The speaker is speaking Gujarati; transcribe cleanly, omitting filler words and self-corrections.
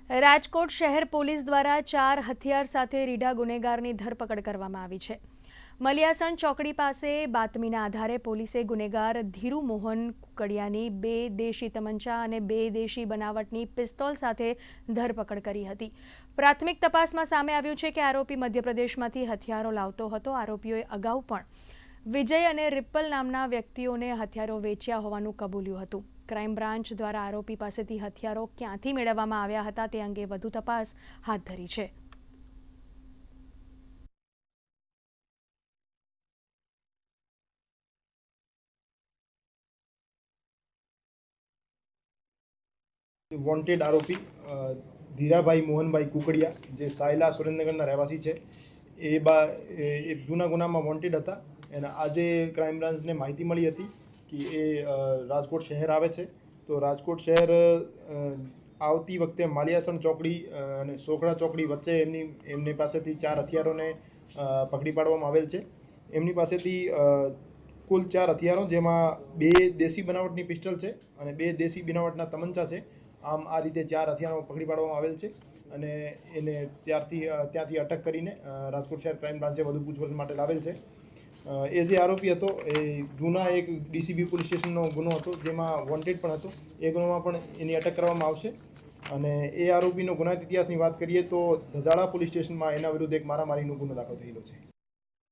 રાજકોટ શહેર પોલીસ દ્વારા 4 હથિયાર સાથે રીઢા ગુનેગારની ધરપકડ કરવામાં આવી છે। મલિયાસણ ચોકડી પાસે બાતમીના આધારે પોલીસે ગુનેગાર ધીરુ મોહન કુકડિયાની 2 દેશી તમંચા અને 2 દેશી બનાવટની પિસ્તોલ સાથે ધરપકડ કરી હતી। પ્રાથમિક તપાસમાં સામે આવ્યું છે કે આરોપી મધ્યપ્રદેશમાંથી હથિયારો લાવતો હતો। આરોપીઓએ અગાઉ પણ વિજય અને રિપલ નામના વ્યક્તિઓને હથિયારો વેચ્યા હોવાનું કબૂલ્યું હતું। ક્રાઇમ બ્રાન્ચ દ્વારા આરોપી પાસેથી હથિયારો ક્યાંથી મેળવવામાં આવ્યા હતા તે અંગે વધુ તપાસ હાથ ધરી છે। वॉन्टेड आरोपी धीराभाई मोहनभाई कुकड़िया जे सायला सुरेन्द्रनगरना રહેવાસી છે એ જૂના ગુનામાં વોન્ટેડ હતા અને આજે ક્રાઇમ બ્રાન્ચને માહિતી મળી હતી કે એ રાજકોટ શહેર આવે છે। તો રાજકોટ શહેર આવતી વખતે માલિયાસણ ચોકડી અને સોખડા ચોકડી વચ્ચે એમની પાસેથી 4 હથિયારોને પકડી પાડવામાં આવેલ છે। એમની પાસેથી કુલ 4 હથિયારો જેમાં 2 દેશી બનાવટની પિસ્ટલ છે અને 2 દેશી બનાવટના તમંચા છે। આમ આ રીતે 4 હથિયારો પકડી પાડવામાં આવેલ છે અને એને ત્યાંથી અટક કરીને રાજકોટ શહેર ક્રાઇમ બ્રાન્ચે વધુ પૂછપરછ માટે લાવેલ છે। એ જે આરોપી હતો એ જૂના એક ડીસીબી પોલીસ સ્ટેશનનો ગુનો હતો જેમાં વોન્ટેડ પણ હતો। એ ગુનામાં પણ એની અટક કરવામાં આવશે અને એ આરોપીનો ગુનાહિત ઇતિહાસની વાત કરીએ તો ધજાડા પોલીસ સ્ટેશનમાં એના વિરુદ્ધ એક મારામારીનો ગુનો દાખલ થયેલો છે।